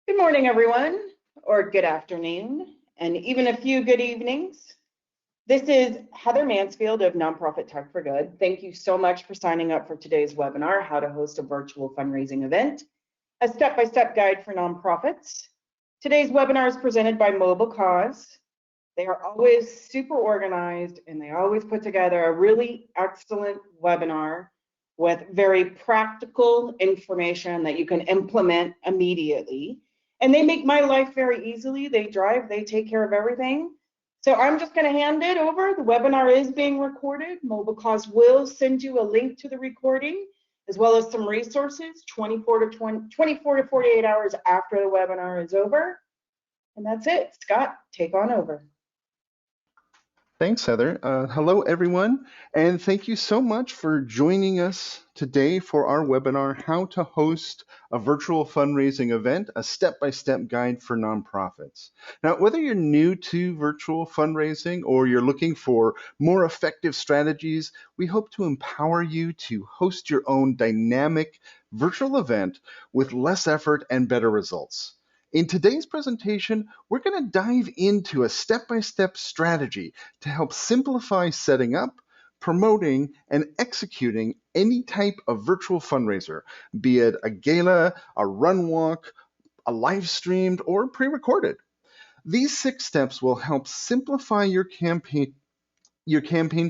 Good morning, everyone, or good afternoon, and even a few good evenings. This is Heather Mansfield of Nonprofit Tech for Good. Thank you so much for signing up for today's webinar, How to Host a Virtual Fundraising Event, a step-by-step guide for nonprofits. Today's webinar is presented by Mobilecause. They are always super organized and they always put together a really excellent webinar with very practical information that you can implement immediately. And they make my life very easily. They drive, they take care of everything. So I'm just going to hand it over. The webinar is being recorded. Mobilecause will send you a link to the recording as well as some resources 24 to 48 hours after the webinar is over. And that's it. Scott, take on over. Thanks, Heather. Hello, everyone, and thank you so much for joining us today for our webinar, How to Host a Virtual Fundraising Event, a step-by-step guide for nonprofits. Now, whether you're new to virtual fundraising or you're looking for more effective strategies, we hope to empower you to host your own dynamic virtual event with less effort and better results. In today's presentation, we're going to dive into a step-by-step strategy to help simplify setting up, promoting, and executing any type of virtual fundraiser, be it a gala, a run walk, a live streamed, or pre-recorded. These 6 steps will help simplify your campaign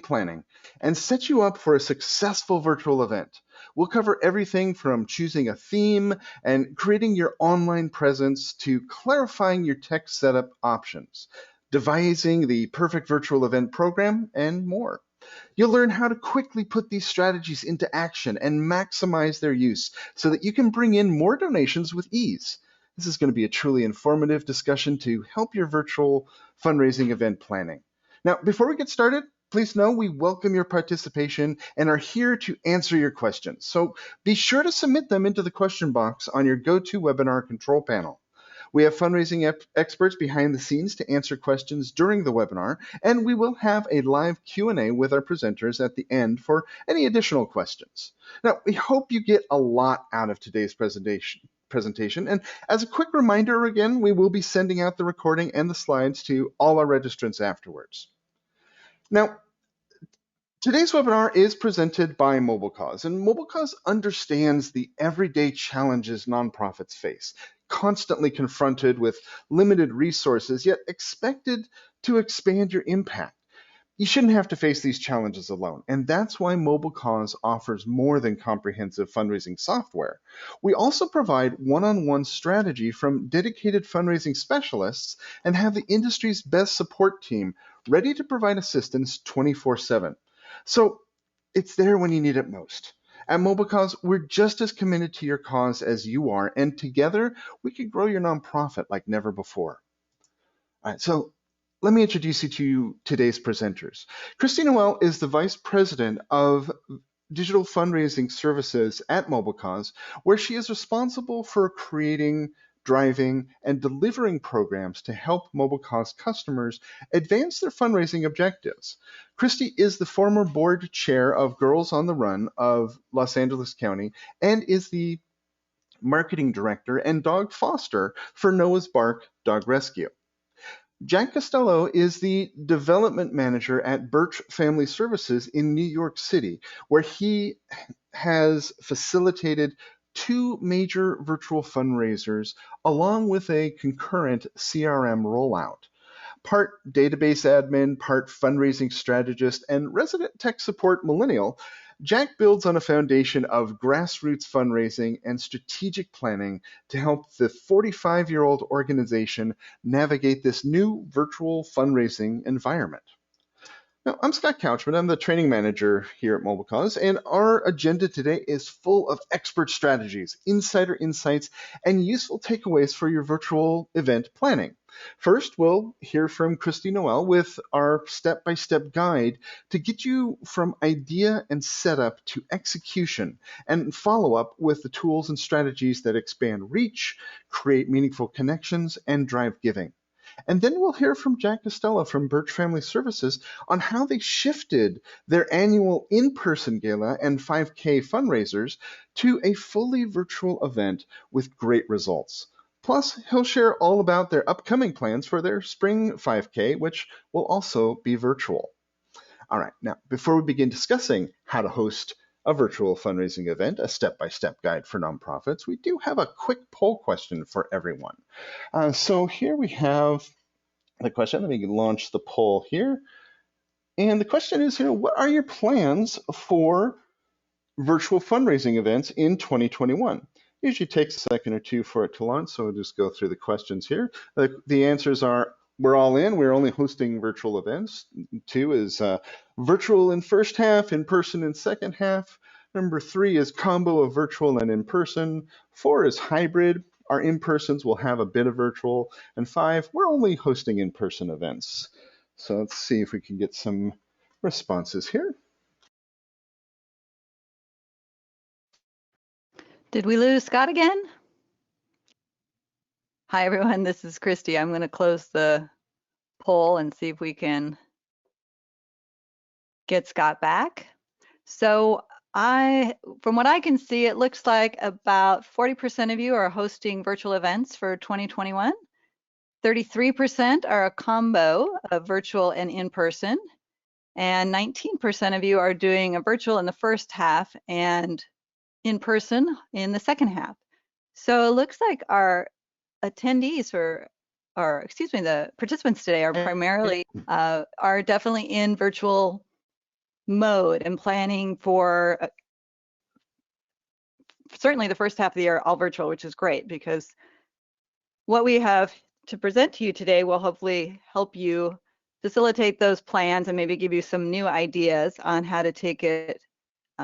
planning and set you up for a successful virtual event. We'll cover everything from choosing a theme and creating your online presence to clarifying your tech setup options, devising the perfect virtual event program, and more. You'll learn how to quickly put these strategies into action and maximize their use so that you can bring in more donations with ease. This is going to be a truly informative discussion to help your virtual fundraising event planning. Now, before we get started, please know we welcome your participation and are here to answer your questions. So be sure to submit them into the question box on your GoToWebinar control panel. We have fundraising experts behind the scenes to answer questions during the webinar, and we will have a live Q&A with our presenters at the end for any additional questions. Now, we hope you get a lot out of today's presentation. And as a quick reminder, again, we will be sending out the recording and the slides to all our registrants afterwards. Now, today's webinar is presented by Mobilecause, and Mobilecause understands the everyday challenges nonprofits face, constantly confronted with limited resources, yet expected to expand your impact. You shouldn't have to face these challenges alone, and that's why Mobilecause offers more than comprehensive fundraising software. We also provide one-on-one strategy from dedicated fundraising specialists and have the industry's best support team ready to provide assistance 24/7. So it's there when you need it most. At Mobilecause, we're just as committed to your cause as you are, and together we can grow your nonprofit like never before. All right, so let me introduce you to today's presenters. Christy Noel is the Vice President of Digital Fundraising Services at Mobilecause, where she is responsible for creating, driving, and delivering programs to help Mobilecause customers advance their fundraising objectives. Christy is the former board chair of Girls on the Run of Los Angeles County and is the marketing director and dog foster for Noah's Bark Dog Rescue. Jack Costello is the development manager at Birch Family Services in New York City, where he has facilitated 2 major virtual fundraisers along with a concurrent CRM rollout. Part database admin, part fundraising strategist, and resident tech support millennial, Jack builds on a foundation of grassroots fundraising and strategic planning to help the 45-year-old organization navigate this new virtual fundraising environment. Now, I'm Scott Couchman. I'm the training manager here at Mobilecause, and our agenda today is full of expert strategies, insider insights, and useful takeaways for your virtual event planning. First, we'll hear from Christy Noel with our step-by-step guide to get you from idea and setup to execution, and follow up with the tools and strategies that expand reach, create meaningful connections, and drive giving. And then we'll hear from Jack Costello from Birch Family Services on how they shifted their annual in-person gala and 5K fundraisers to a fully virtual event with great results. Plus, he'll share all about their upcoming plans for their spring 5K, which will also be virtual. All right, now, before we begin discussing how to host a virtual fundraising event, a step-by-step guide for nonprofits, we do have a quick poll question for everyone. So here we have the question. Let me launch the poll here. And the question is, what are your plans for virtual fundraising events in 2021? It usually takes a second or two for it to launch, so we'll just go through the questions here. The answers are, we're all in. We're only hosting virtual events. 2 is virtual in first half, in person in second half. Number 3 is combo of virtual and in person. 4 is hybrid. Our in-persons will have a bit of virtual. And 5, we're only hosting in-person events. So let's see if we can get some responses here. Did we lose Scott again? Hi, everyone. This is Christy. I'm going to close the poll and see if we can get Scott back. So from what I can see, it looks like about 40% of you are hosting virtual events for 2021. 33% are a combo of virtual and in-person. And 19% of you are doing a virtual in the first half and in person in the second half. So it looks like our attendees the participants today are primarily are definitely in virtual mode and planning for certainly the first half of the year all virtual, which is great because what we have to present to you today will hopefully help you facilitate those plans and maybe give you some new ideas on how to take it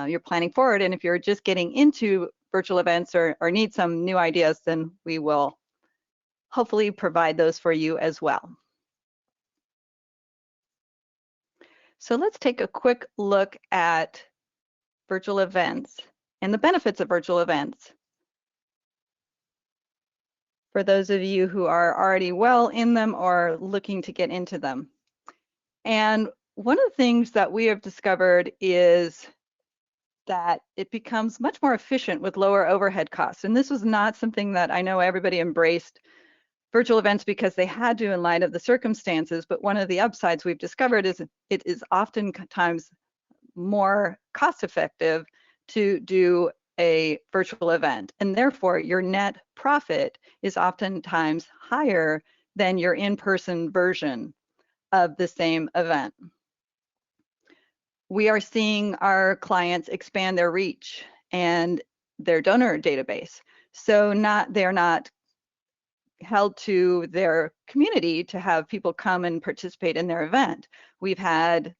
your planning forward. And if you're just getting into virtual events or need some new ideas, then we will hopefully provide those for you as well. So let's take a quick look at virtual events and the benefits of virtual events. For those of you who are already well in them or looking to get into them. And one of the things that we have discovered is that it becomes much more efficient with lower overhead costs. And this was not something that I know everybody embraced virtual events because they had to in light of the circumstances, but one of the upsides we've discovered is it is oftentimes more cost effective to do a virtual event, and therefore your net profit is oftentimes higher than your in-person version of the same event. We are seeing our clients expand their reach and their donor database. So they're not held to their community to have people come and participate in their event. We've had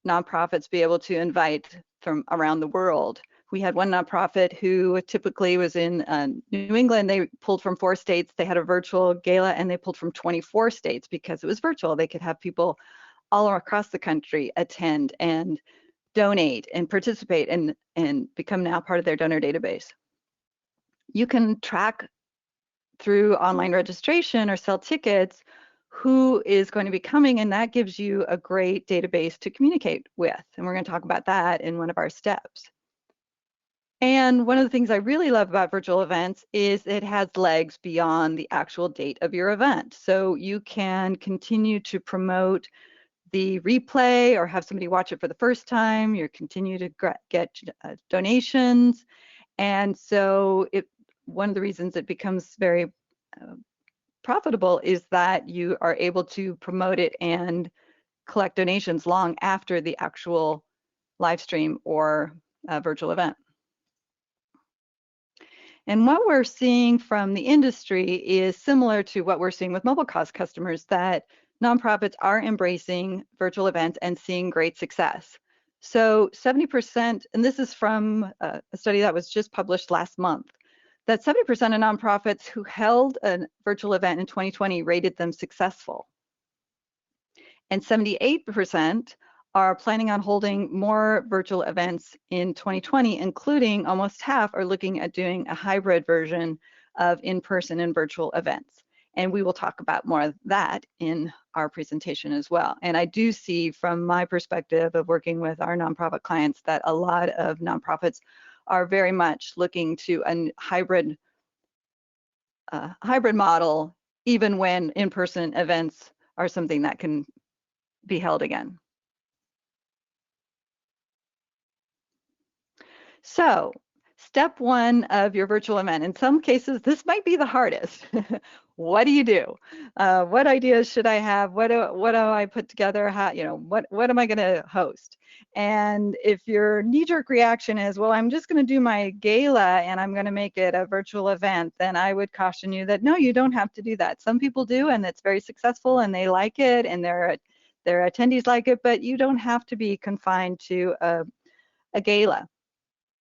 nonprofits be able to invite from around the world. We had one nonprofit who typically was in New England. They pulled from 4 states. They had a virtual gala and they pulled from 24 states because it was virtual. They could have people all across the country attend and donate and participate and become now part of their donor database. You can track through online registration or sell tickets who is going to be coming, and that gives you a great database to communicate with. And we're going to talk about that in one of our steps. And one of the things I really love about virtual events is it has legs beyond the actual date of your event. So you can continue to promote the replay or have somebody watch it for the first time. You continue to get donations. And so one of the reasons it becomes very profitable is that you are able to promote it and collect donations long after the actual live stream or virtual event. And what we're seeing from the industry is similar to what we're seeing with MobileCause customers, that nonprofits are embracing virtual events and seeing great success. So 70%, and this is from a study that was just published last month, that 70% of nonprofits who held a virtual event in 2020 rated them successful. And 78% are planning on holding more virtual events in 2020, including almost half are looking at doing a hybrid version of in-person and virtual events. And we will talk about more of that in our presentation as well. And I do see from my perspective of working with our nonprofit clients that a lot of nonprofits are very much looking to a hybrid hybrid model, even when in-person events are something that can be held again. So step one of your virtual event, in some cases, this might be the hardest. What do you do? What ideas should I have? What do I put together? How, what am I going to host? And if your knee-jerk reaction is, well, I'm just going to do my gala and I'm going to make it a virtual event, then I would caution you that no, you don't have to do that. Some people do, and it's very successful, and they like it, and their attendees like it, but you don't have to be confined to a gala.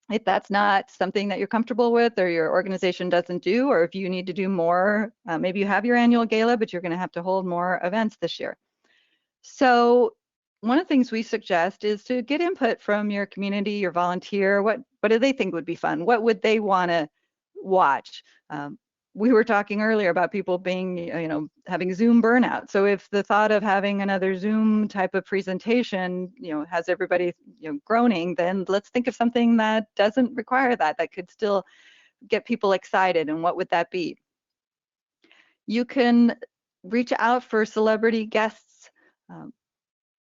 If that's not something that you're comfortable with, or your organization doesn't do, or if you need to do more, maybe you have your annual gala, but you're going to have to hold more events this year. So one of the things we suggest is to get input from your community, your volunteer. What do they think would be fun? What would they want to watch? We were talking earlier about people being, having Zoom burnout. So if the thought of having another Zoom type of presentation, has everybody, groaning, then let's think of something that doesn't require that could still get people excited. And what would that be? You can reach out for celebrity guests.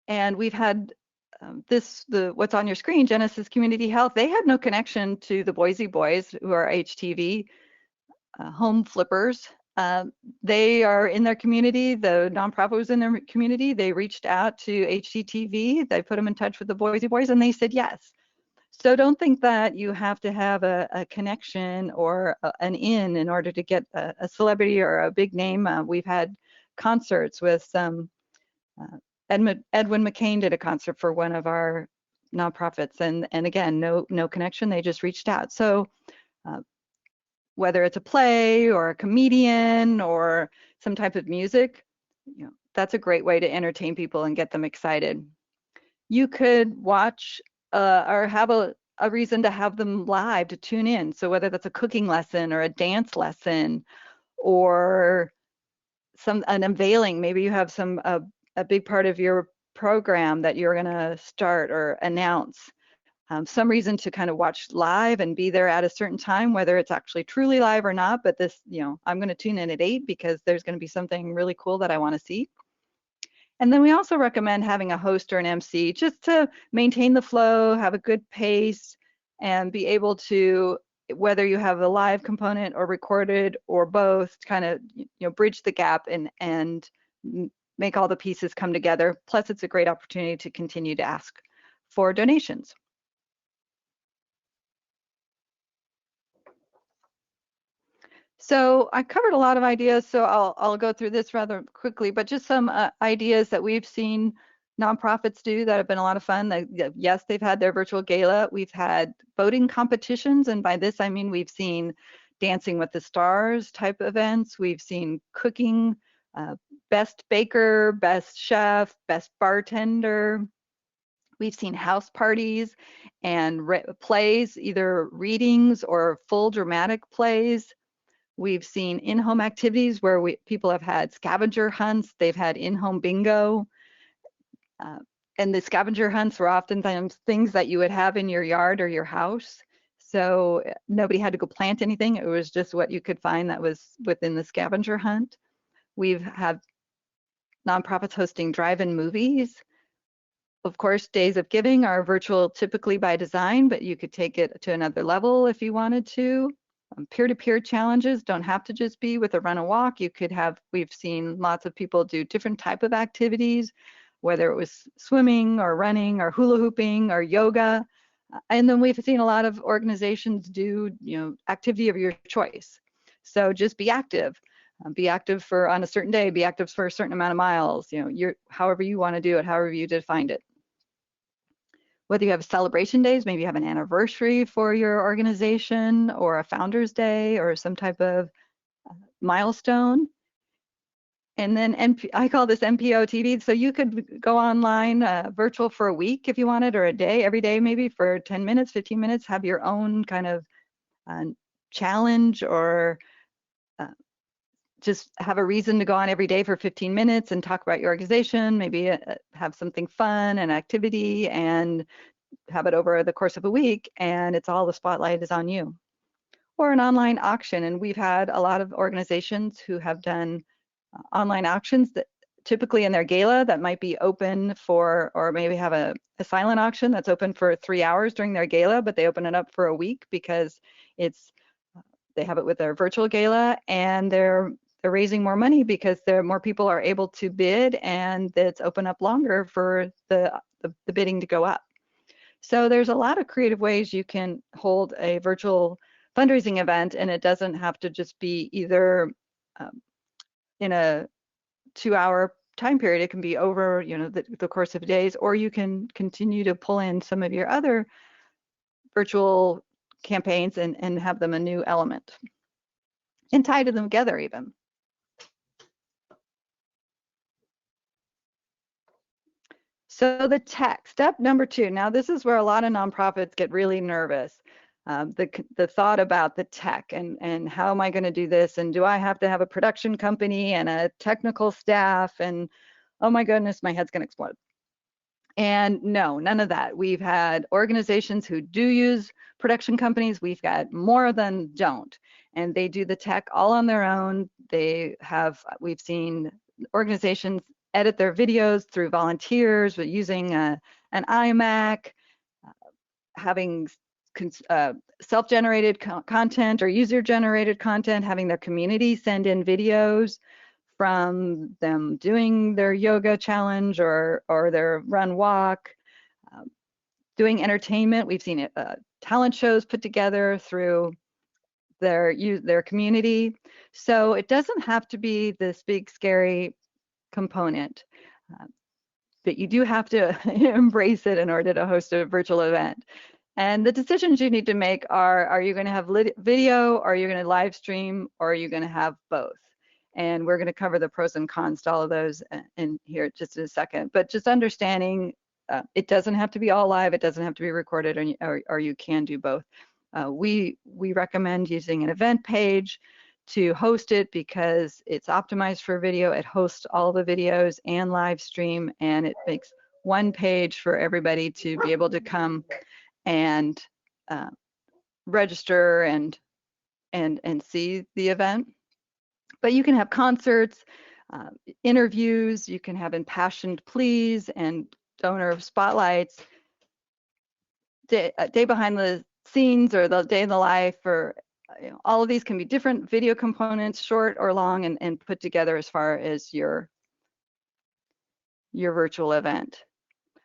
And we've had what's on your screen, Genesis Community Health, they had no connection to the Boise Boys, who are HTV home flippers. They are in their community. The nonprofit was in their community. They reached out to HGTV. They put them in touch with the Boise Boys, and they said yes. So don't think that you have to have a connection or an in order to get a celebrity or a big name. We've had concerts with some, Edwin McCain did a concert for one of our nonprofits, and again, no connection. They just reached out. So whether it's a play or a comedian or some type of music, that's a great way to entertain people and get them excited. You could watch or have a reason to have them live, to tune in. So whether that's a cooking lesson or a dance lesson or an unveiling, maybe you have a big part of your program that you're going to start or announce. Some reason to kind of watch live and be there at a certain time, whether it's actually truly live or not, but this, I'm going to tune in at 8 because there's going to be something really cool that I want to see. And then we also recommend having a host or an MC just to maintain the flow, have a good pace, and be able to, whether you have a live component or recorded or both, kind of bridge the gap and make all the pieces come together. Plus, it's a great opportunity to continue to ask for donations. So I covered a lot of ideas, so I'll go through this rather quickly, but just some ideas that we've seen nonprofits do that have been a lot of fun. Yes, they've had their virtual gala. We've had voting competitions, and by this I mean we've seen Dancing with the Stars type events. We've seen cooking, best baker, best chef, best bartender. We've seen house parties and plays, either readings or full dramatic plays. We've seen in-home activities where people have had scavenger hunts. They've had in-home bingo. And the scavenger hunts were oftentimes things that you would have in your yard or your house. So nobody had to go plant anything. It was just what you could find that was within the scavenger hunt. We've had nonprofits hosting drive-in movies. Of course, Days of Giving are virtual typically by design, but you could take it to another level if you wanted to. Peer-to-peer challenges don't have to just be with a run and walk. You could have, we've seen lots of people do different type of activities, whether it was swimming or running or hula hooping or yoga. And then we've seen a lot of organizations do, activity of your choice. So just be active. Be active for on a certain day, be active for a certain amount of miles, however you want to do it, however you define it. Whether you have celebration days, maybe you have an anniversary for your organization or a Founders Day or some type of milestone. And then I call this NPO TV. So you could go online virtual for a week if you wanted, or a day, every day maybe for 10 minutes, 15 minutes, have your own kind of challenge, or just have a reason to go on every day for 15 minutes and talk about your organization, maybe have something fun, an activity, and have it over the course of a week, and it's all, the spotlight is on you. or an online auction. And we've had a lot of organizations who have done online auctions that typically in their gala that might be open for, or maybe have a silent auction that's open for 3 hours during their gala, but they open it up for a week because they have it with their virtual gala, and they're raising more money because more people are able to bid, and it's open up longer for the bidding to go up. So there's a lot of creative ways you can hold a virtual fundraising event, and it doesn't have to just be either in a 2-hour time period. It can be over, the course of days, or you can continue to pull in some of your other virtual campaigns and have them a new element and tie to them together even. So the tech, step number 2. Now this is where a lot of nonprofits get really nervous. The thought about the tech and how am I going to do this, and do I have to have a production company and a technical staff, and oh my goodness, my head's going to explode. And no, none of that. We've had organizations who do use production companies. We've got more than don't, and they do the tech all on their own. We've seen organizations edit their videos through volunteers, but using an iMac, having self-generated content or user-generated content, having their community send in videos from them doing their yoga challenge or their run walk, doing entertainment. We've seen talent shows put together through their community. So it doesn't have to be this big scary component, but you do have to embrace it in order to host a virtual event. And the decisions you need to make are you going to have video, or are you going to live stream, or are you going to have both? And we're going to cover the pros and cons to all of those in here just in a second. But just understanding it doesn't have to be all live, it doesn't have to be recorded, or you can do both. We recommend using an event page to host it because it's optimized for video. It hosts all the videos and live stream, and it makes one page for everybody to be able to come and register and see the event. But you can have concerts, interviews, you can have impassioned pleas and donor spotlights, day behind the scenes, or the day in the life, or all of these can be different video components, short or long, and put together as far as your virtual event.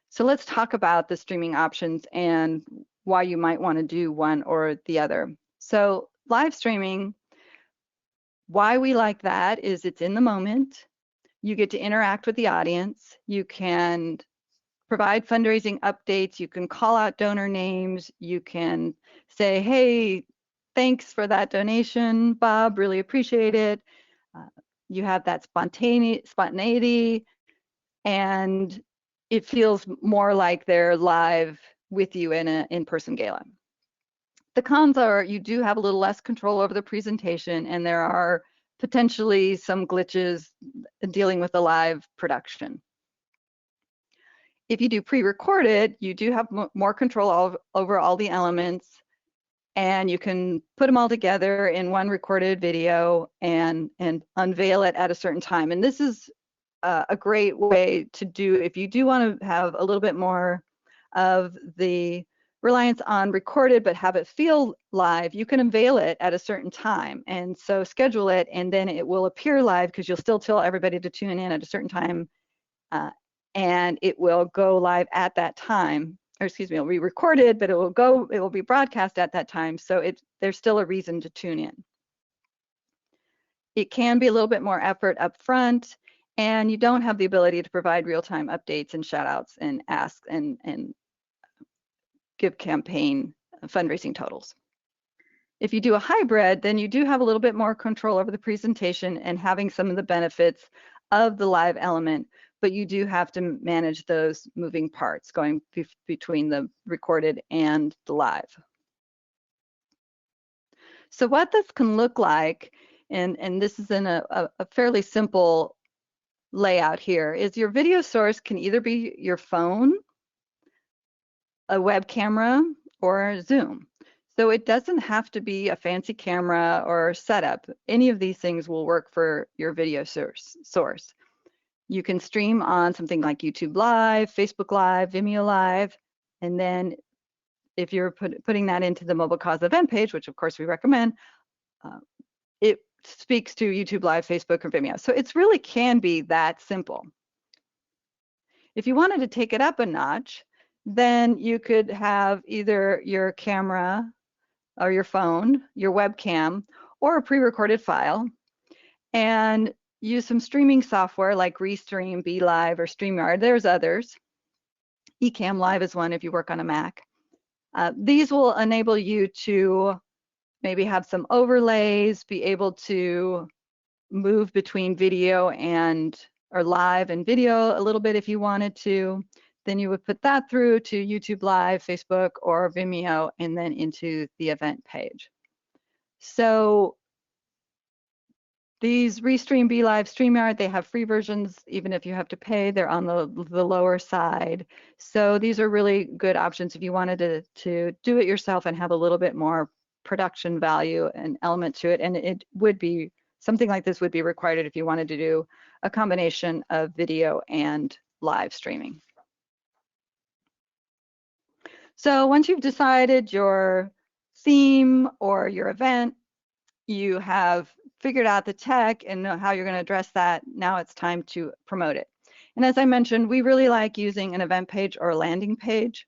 So let's talk about the streaming options and why you might want to do one or the other. So live streaming, why we like that is it's in the moment. You get to interact with the audience. You can provide fundraising updates. You can call out donor names. You can say, hey, thanks for that donation, Bob, really appreciate it. You have that spontaneity, and it feels more like they're live with you in an in-person gala. The cons are you do have a little less control over the presentation, and there are potentially some glitches dealing with the live production. If you do pre-recorded, you do have more control over all the elements, and you can put them all together in one recorded video and unveil it at a certain time. And this is a great way to do if you do want to have a little bit more of the reliance on recorded but have it feel live. You can unveil it at a certain time, and so schedule it, and then it will appear live because you'll still tell everybody to tune in at a certain time, and it will go live at that time. Or excuse me, it'll be recorded, but it will be broadcast at that time, so there's still a reason to tune in. It can be a little bit more effort up front, and you don't have the ability to provide real-time updates and shout-outs and ask and give campaign fundraising totals. If you do a hybrid, then you do have a little bit more control over the presentation and having some of the benefits of the live element, but you do have to manage those moving parts going between the recorded and the live. So what this can look like, and this is in a fairly simple layout here, is your video source can either be your phone, a web camera, or Zoom. So it doesn't have to be a fancy camera or setup. Any of these things will work for your video source. You can stream on something like YouTube Live, Facebook Live, Vimeo Live, and then if you're putting that into the Mobile Cause event page, which of course we recommend, it speaks to YouTube Live, Facebook, or Vimeo. So it really can be that simple. If you wanted to take it up a notch, then you could have either your camera or your phone, your webcam, or a pre-recorded file, and use some streaming software like Restream, BeLive, or StreamYard. There's others. Ecamm Live is one if you work on a Mac. These will enable you to maybe have some overlays, be able to move between video or live and video a little bit if you wanted to. Then you would put that through to YouTube Live, Facebook, or Vimeo, and then into the event page. So these Restream, BeLive, StreamYard, they have free versions. Even if you have to pay, they're on the lower side. So these are really good options if you wanted to do it yourself and have a little bit more production value and element to it. And it would be, something like this would be required if you wanted to do a combination of video and live streaming. So once you've decided your theme or your event, you have figured out the tech and know how you're going to address that. Now it's time to promote it. And as I mentioned, we really like using an event page or a landing page.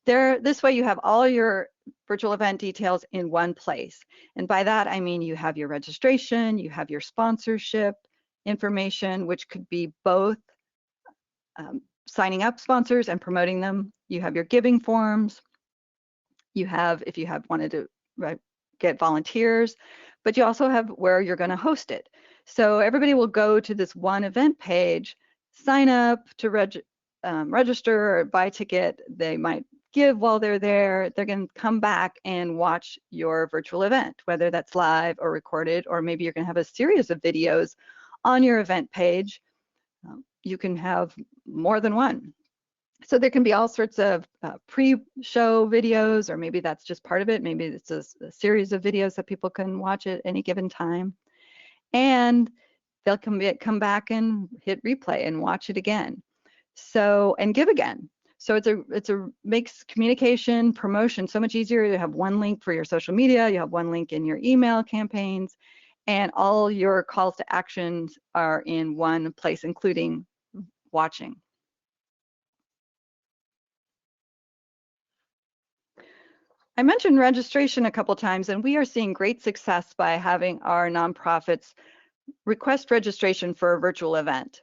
This way you have all your virtual event details in one place. And by that, I mean you have your registration, you have your sponsorship information, which could be both signing up sponsors and promoting them. You have your giving forms. You have, if you have wanted to get volunteers, but you also have where you're going to host it. So everybody will go to this one event page, sign up to register or buy a ticket. They might give while they're there. They're going to come back and watch your virtual event, whether that's live or recorded, or maybe you're going to have a series of videos on your event page. You can have more than one. So there can be all sorts of pre-show videos, or maybe that's just part of it. Maybe it's a series of videos that people can watch at any given time. And they'll come back and hit replay and watch it again. So, and give again. So it makes communication, promotion so much easier. You have one link for your social media, you have one link in your email campaigns, and all your calls to actions are in one place, including watching. I mentioned registration a couple times, and we are seeing great success by having our nonprofits request registration for a virtual event.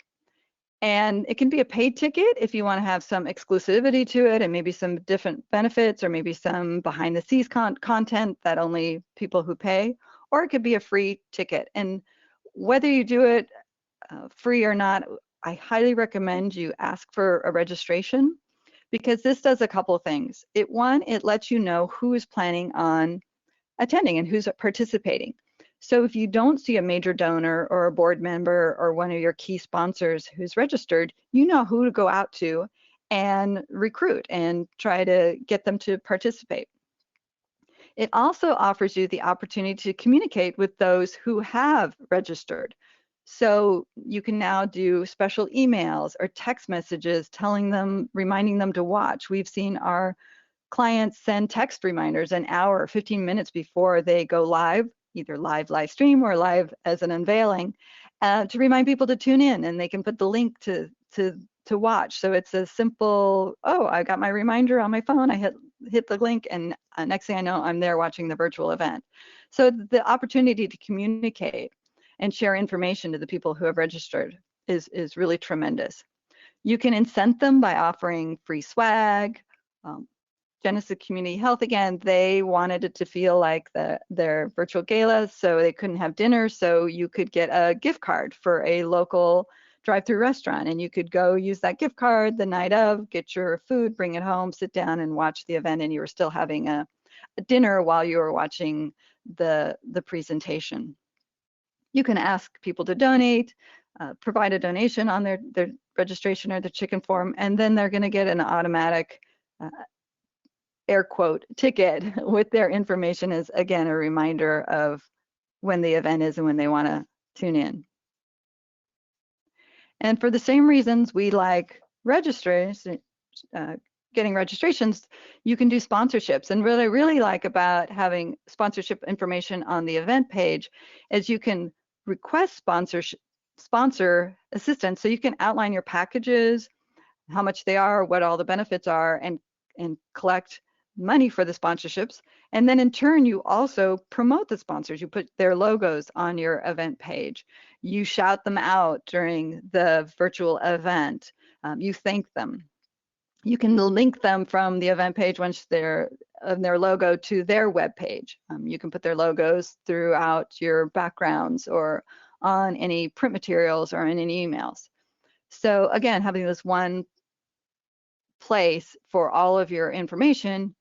And it can be a paid ticket if you want to have some exclusivity to it and maybe some different benefits or maybe some behind the scenes content that only people who pay, or it could be a free ticket. And whether you do it free or not, I highly recommend you ask for a registration, because this does a couple of things. One, it lets you know who is planning on attending and who's participating. So if you don't see a major donor or a board member or one of your key sponsors who's registered, you know who to go out to and recruit and try to get them to participate. It also offers you the opportunity to communicate with those who have registered. So you can now do special emails or text messages telling them, reminding them to watch. We've seen our clients send text reminders an hour or 15 minutes before they go live, either live stream or live as an unveiling, to remind people to tune in, and they can put the link to watch. So it's a simple, oh, I got my reminder on my phone, I hit the link, and next thing I know, I'm there watching the virtual event. So the opportunity to communicate and share information to the people who have registered is really tremendous. You can incent them by offering free swag. Genesis Community Health, again, they wanted it to feel like their virtual gala, so they couldn't have dinner, so you could get a gift card for a local drive-through restaurant, and you could go use that gift card the night of, get your food, bring it home, sit down and watch the event, and you were still having a dinner while you were watching the presentation. You can ask people to donate, provide a donation on their registration or their chicken form, and then they're going to get an automatic air quote ticket with their information as, again, a reminder of when the event is and when they want to tune in. And for the same reasons we like registration, getting registrations, you can do sponsorships. And what I really like about having sponsorship information on the event page is you can request sponsor assistance. So you can outline your packages, how much they are, what all the benefits are, and collect money for the sponsorships. And then in turn, you also promote the sponsors. You put their logos on your event page. You shout them out during the virtual event. You thank them. You can link them from the event page once they're their logo to their web page. You can put their logos throughout your backgrounds or on any print materials or in any emails. So again, having this one place for all of your information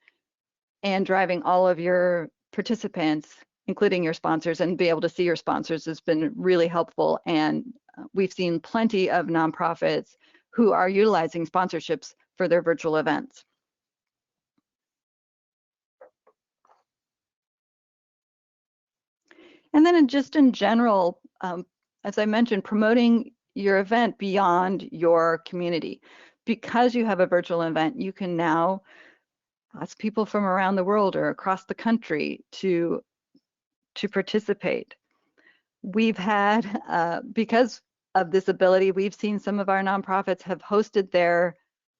and driving all of your participants, including your sponsors, and be able to see your sponsors has been really helpful. And we've seen plenty of nonprofits who are utilizing sponsorships for their virtual events. And then just in general, as I mentioned, promoting your event beyond your community. Because you have a virtual event, you can now ask people from around the world or across the country to participate. We've had, because of this ability, we've seen some of our nonprofits have hosted their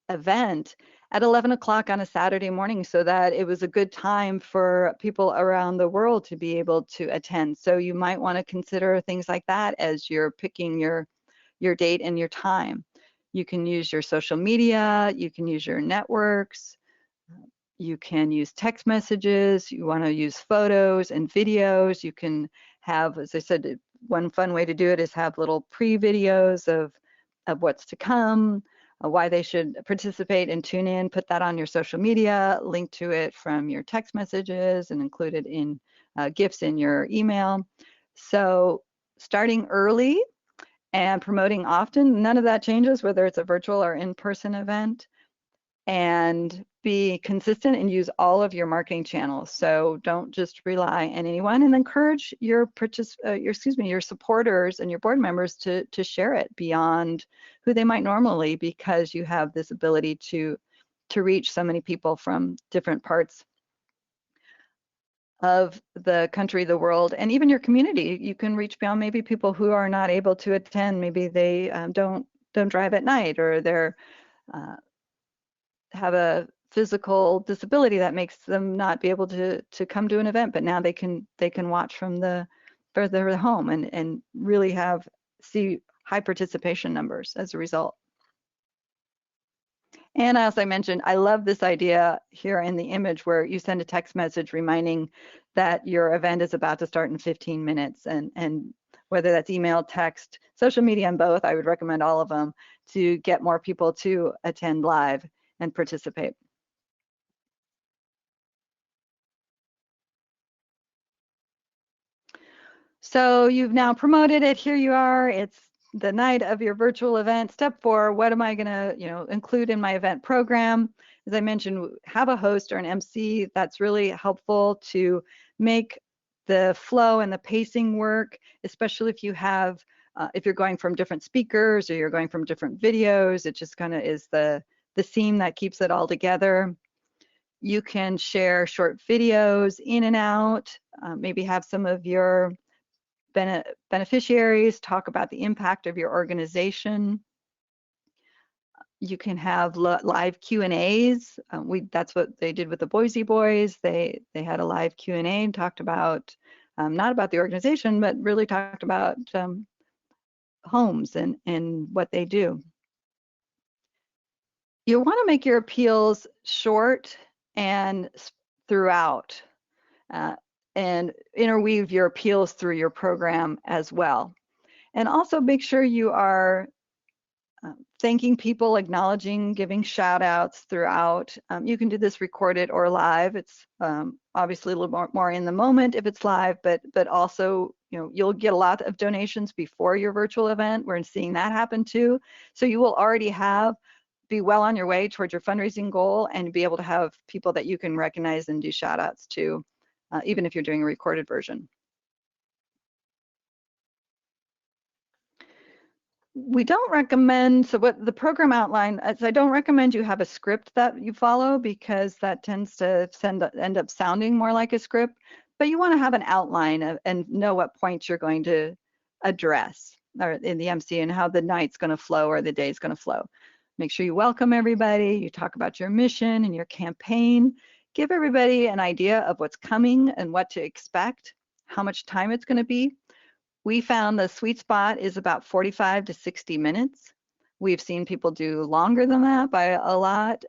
event at 11 o'clock on a Saturday morning so that it was a good time for people around the world to be able to attend. So you might want to consider things like that as you're picking your date and your time. You can use your social media, you can use your networks, you can use text messages, you want to use photos and videos. You can have, as I said, one fun way to do it is have little pre-videos of what's to come, why they should participate and tune in, put that on your social media, link to it from your text messages and include it in gifts in your email. So starting early and promoting often, none of that changes whether it's a virtual or in-person event. And be consistent and use all of your marketing channels. So don't just rely on anyone, and encourage your supporters and your board members to share it beyond who they might normally, because you have this ability to reach so many people from different parts of the country, the world, and even your community. You can reach beyond maybe people who are not able to attend. Maybe they don't drive at night, or they're have a physical disability that makes them not be able to come to an event, but now they can watch from their home and really see high participation numbers as a result. And as I mentioned, I love this idea here in the image where you send a text message reminding that your event is about to start in 15 minutes, and whether that's email, text, social media, and both, I would recommend all of them to get more people to attend live and participate. So you've now promoted it. Here you are. It's the night of your virtual event. Step 4, what am I going to include in my event program? As I mentioned, have a host or an MC. That's really helpful to make the flow and the pacing work, especially if you have if you're going from different speakers or you're going from different videos. It just kind of is the theme that keeps it all together. You can share short videos in and out, maybe have some of your beneficiaries talk about the impact of your organization. You can have live Q&As. That's what they did with the Boise Boys. They had a live Q&A and talked about, not about the organization, but really talked about homes and what they do. You want to make your appeals short and throughout, and interweave your appeals through your program as well. And also make sure you are thanking people, acknowledging, giving shout outs throughout. You can do this recorded or live. It's obviously a little more in the moment if it's live, but also you'll get a lot of donations before your virtual event. We're seeing that happen too. So you will already have be well on your way towards your fundraising goal and be able to have people that you can recognize and do shout outs to, even if you're doing a recorded version. We don't recommend, so what the program outline, I don't recommend you have a script that you follow because that tends to end up sounding more like a script, but you want to have an outline and know what points you're going to address or in the MC and how the night's going to flow or the day's going to flow. Make sure you welcome everybody, you talk about your mission and your campaign, give everybody an idea of what's coming and what to expect, how much time it's going to be. We found the sweet spot is about 45 to 60 minutes. We've seen people do longer than that by a lot.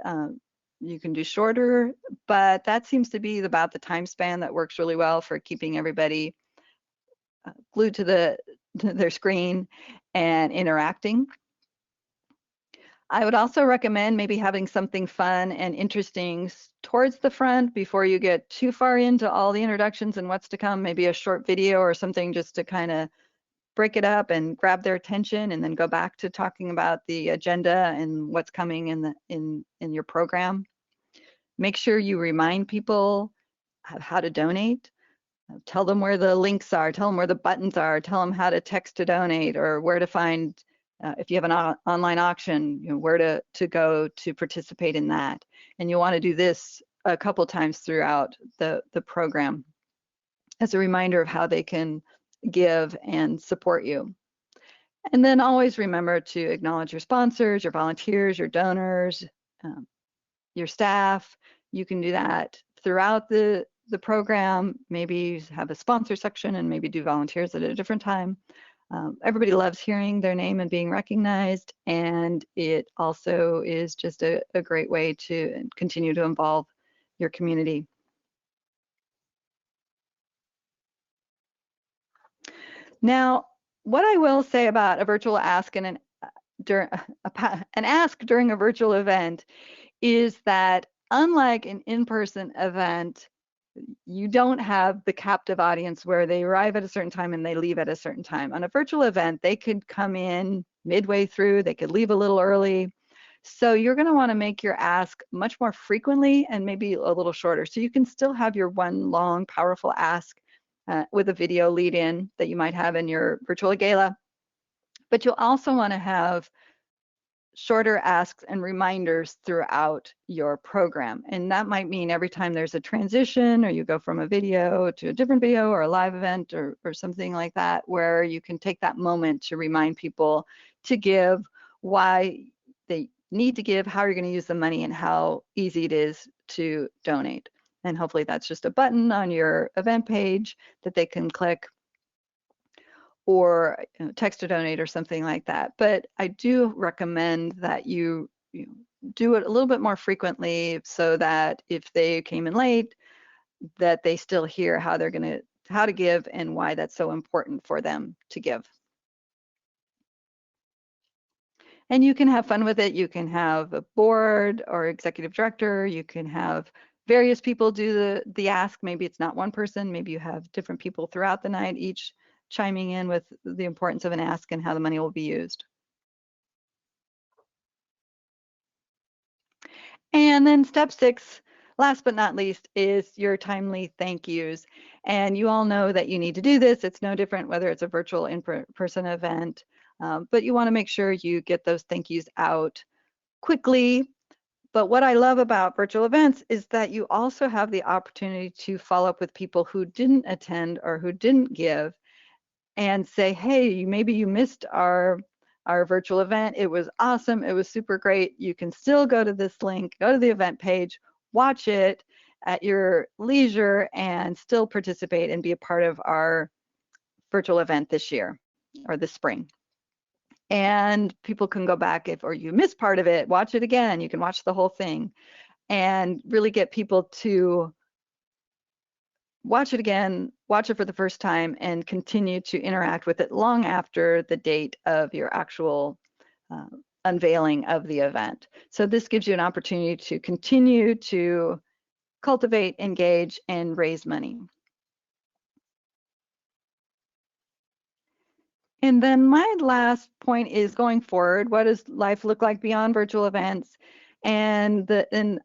You can do shorter, but that seems to be about the time span that works really well for keeping everybody glued to their screen and interacting. I would also recommend maybe having something fun and interesting towards the front before you get too far into all the introductions and what's to come, maybe a short video or something just to kind of break it up and grab their attention and then go back to talking about the agenda and what's coming in your program. Make sure you remind people how to donate. Tell them where the links are, tell them where the buttons are, tell them how to text to donate or where to find if you have an online auction, where to go to participate in that. And you want to do this a couple times throughout the program as a reminder of how they can give and support you. And then always remember to acknowledge your sponsors, your volunteers, your donors, your staff. You can do that throughout the program, maybe have a sponsor section and maybe do volunteers at a different time. Everybody loves hearing their name and being recognized, and it also is just a great way to continue to involve your community. Now, what I will say about a virtual ask and an ask during a virtual event is that unlike an in-person event, you don't have the captive audience where they arrive at a certain time and they leave at a certain time. On a virtual event, they could come in midway through, they could leave a little early. So you're going to want to make your ask much more frequently and maybe a little shorter. So you can still have your one long, powerful ask with a video lead in that you might have in your virtual gala. But you'll also want to have shorter asks and reminders throughout your program. And that might mean every time there's a transition or you go from a video to a different video or a live event or something like that, where you can take that moment to remind people to give, why they need to give, how you're going to use the money, and how easy it is to donate. And hopefully that's just a button on your event page that they can click, or text to donate or something like that. But I do recommend that you do it a little bit more frequently so that if they came in late, that they still hear how to give and why that's so important for them to give. And you can have fun with it. You can have a board or executive director. You can have various people do the ask. Maybe it's not one person. Maybe you have different people throughout the night, each chiming in with the importance of an ask and how the money will be used. And then step 6, last but not least, is your timely thank yous. And you all know that you need to do this. It's no different whether it's a virtual in-person event, but you want to make sure you get those thank yous out quickly. But what I love about virtual events is that you also have the opportunity to follow up with people who didn't attend or who didn't give, and say, hey, maybe you missed our virtual event. It was awesome. It was super great. You can still go to this link, go to the event page, watch it at your leisure, and still participate and be a part of our virtual event this year or this spring. And people can go back or you missed part of it, watch it again. You can watch the whole thing and really get people to watch it again, watch it for the first time, and continue to interact with it long after the date of your actual unveiling of the event. So this gives you an opportunity to continue to cultivate, engage, and raise money. And then my last point is going forward. What does life look like beyond virtual events? And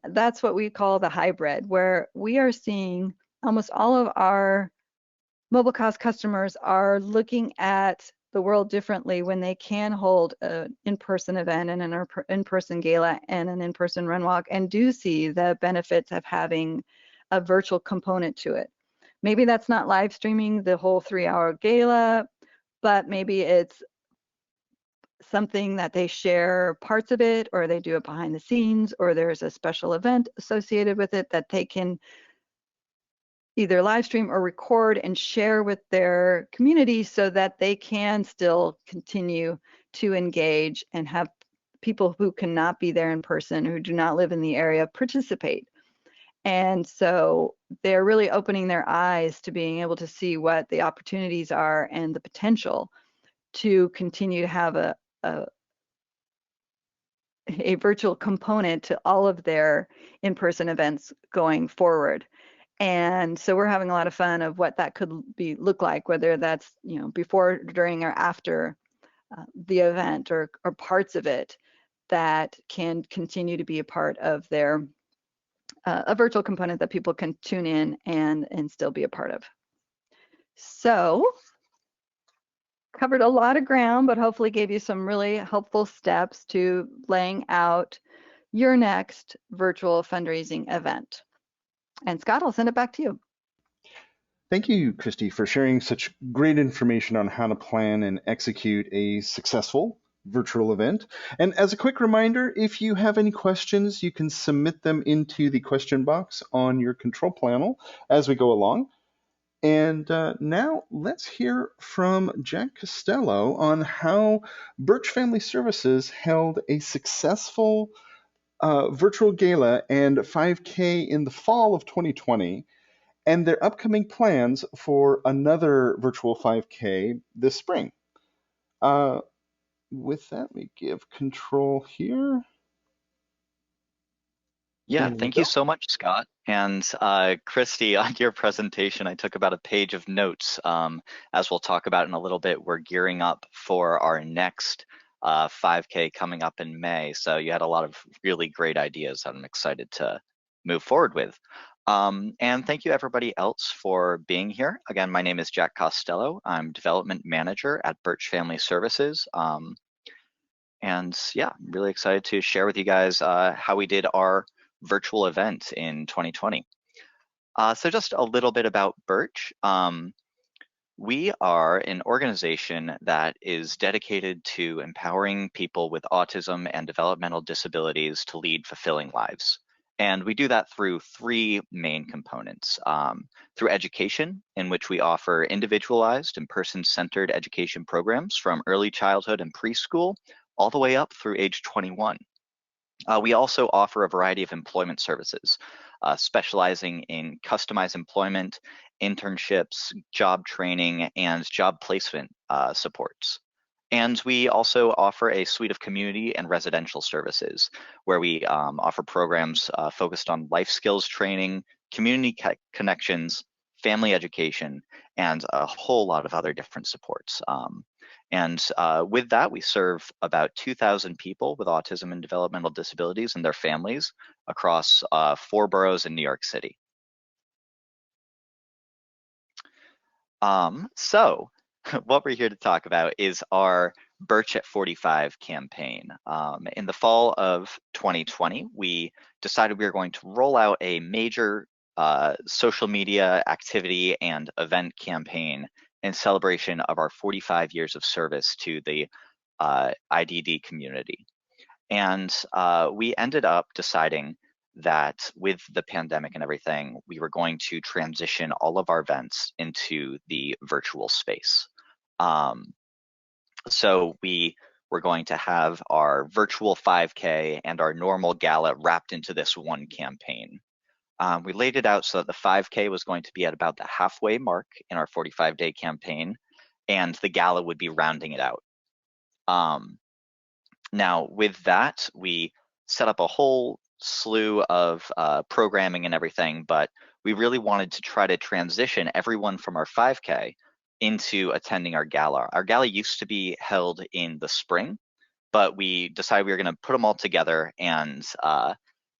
that's what we call the hybrid, where we are seeing almost all of our MobileCause customers are looking at the world differently when they can hold an in-person event and an in-person gala and an in-person run walk, and do see the benefits of having a virtual component to it. Maybe that's not live streaming the whole 3-hour gala, but maybe it's something that they share parts of it, or they do it behind the scenes, or there's a special event associated with it that they can either live stream or record and share with their community so that they can still continue to engage and have people who cannot be there in person, who do not live in the area, participate. And so they're really opening their eyes to being able to see what the opportunities are and the potential to continue to have a virtual component to all of their in-person events going forward. And so we're having a lot of fun of what that could look like, whether that's, you know, before, during, or after the event, or parts of it that can continue to be a part of their a virtual component that people can tune in and still be a part of. So covered a lot of ground, but hopefully gave you some really helpful steps to laying out your next virtual fundraising event. And Scott, I'll send it back to you. Thank you, Christy, for sharing such great information on how to plan and execute a successful virtual event. And as a quick reminder, if you have any questions, you can submit them into the question box on your control panel as we go along. And now let's hear from Jack Costello on how Birch Family Services held a successful virtual gala and 5K in the fall of 2020, and their upcoming plans for another virtual 5K this spring. With that, we give control here. Yeah, thank you so much, Scott. And Christy, on your presentation, I took about a page of notes. As we'll talk about in a little bit, we're gearing up for our next 5K coming up in May. So you had a lot of really great ideas that I'm excited to move forward with. And thank you everybody else for being here. Again, my name is Jack Costello. I'm Development Manager at Birch Family Services. And yeah, I'm really excited to share with you guys how we did our virtual event in 2020. So just a little bit about Birch. We are an organization that is dedicated to empowering people with autism and developmental disabilities to lead fulfilling lives. And we do that through three main components. Through education, in which we offer individualized and person-centered education programs from early childhood and preschool all the way up through age 21. We also offer a variety of employment services, specializing in customized employment, internships, job training, and job placement supports. And we also offer a suite of community and residential services, where we offer programs focused on life skills training, community connections, family education, and a whole lot of other different supports. And with that, we serve about 2,000 people with autism and developmental disabilities and their families across 4 boroughs in New York City. So what we're here to talk about is our Birch at 45 campaign. In the fall of 2020, we decided we were going to roll out a major social media activity and event campaign in celebration of our 45 years of service to the IDD community. And we ended up deciding that with the pandemic and everything, we were going to transition all of our events into the virtual space. So we were going to have our virtual 5K and our normal gala wrapped into this one campaign. We laid it out so that the 5K was going to be at about the halfway mark in our 45-day campaign, and the gala would be rounding it out. Now, with that, we set up a whole slew of programming and everything, but we really wanted to try to transition everyone from our 5K into attending our gala. Our gala used to be held in the spring, but we decided we were going to put them all together and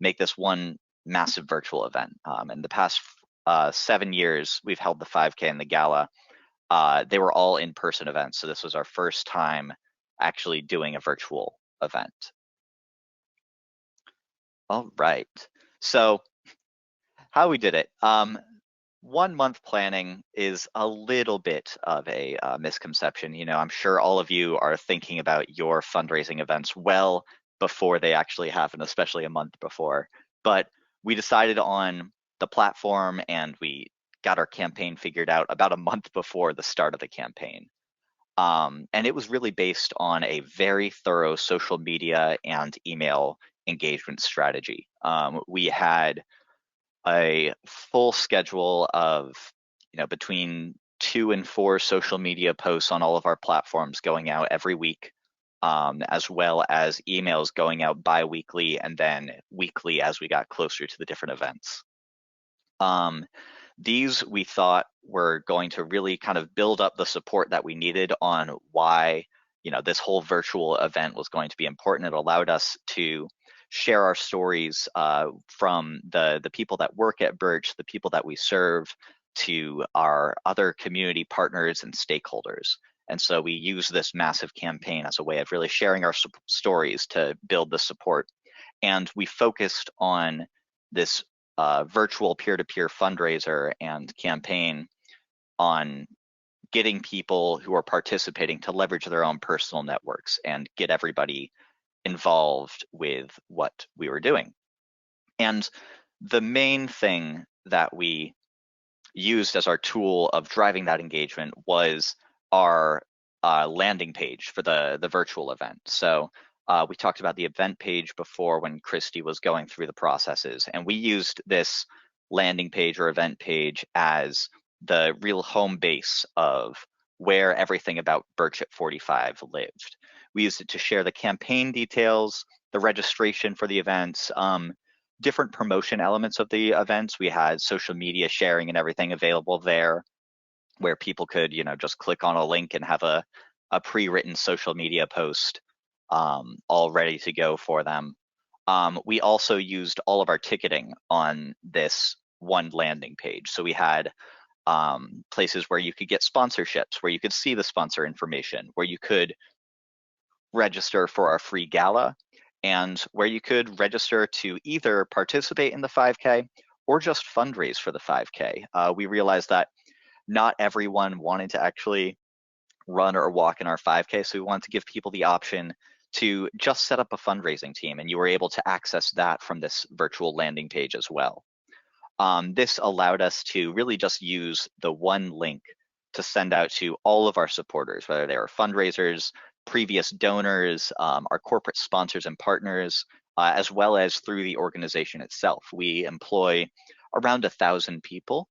make this one massive virtual event. In the past 7 years, we've held the 5K and the gala. They were all in-person events, so this was our first time actually doing a virtual event. All right, so how we did it. 1 month planning is a little bit of a misconception. You know, I'm sure all of you are thinking about your fundraising events well before they actually happen, especially a month before. But we decided on the platform and we got our campaign figured out about a month before the start of the campaign. And it was really based on a very thorough social media and email engagement strategy. We had a full schedule of, you know, between 2 and 4 social media posts on all of our platforms going out every week, as well as emails going out bi-weekly and then weekly as we got closer to the different events. These we thought were going to really kind of build up the support that we needed on why, you know, this whole virtual event was going to be important. It allowed us to share our stories from the people that work at Birch, the people that we serve, to our other community partners and stakeholders. And so we use this massive campaign as a way of really sharing our stories to build the support. And we focused on this virtual peer-to-peer fundraiser and campaign on getting people who are participating to leverage their own personal networks and get everybody involved with what we were doing. And the main thing that we used as our tool of driving that engagement was our landing page for the virtual event. So we talked about the event page before when Christy was going through the processes, and we used this landing page or event page as the real home base of where everything about Birch at 45 lived. We used it to share the campaign details, the registration for the events, different promotion elements of the events. We had social media sharing and everything available there, where people could, you know, just click on a link and have a pre-written social media post all ready to go for them. We also used all of our ticketing on this one landing page. So we had places where you could get sponsorships, where you could see the sponsor information, where you could register for our free gala, and where you could register to either participate in the 5K or just fundraise for the 5K. We realized that not everyone wanted to actually run or walk in our 5K, so we wanted to give people the option to just set up a fundraising team, and you were able to access that from this virtual landing page as well. This allowed us to really just use the one link to send out to all of our supporters, whether they were fundraisers, previous donors, our corporate sponsors and partners, as well as through the organization itself. We employ around 1,000 people,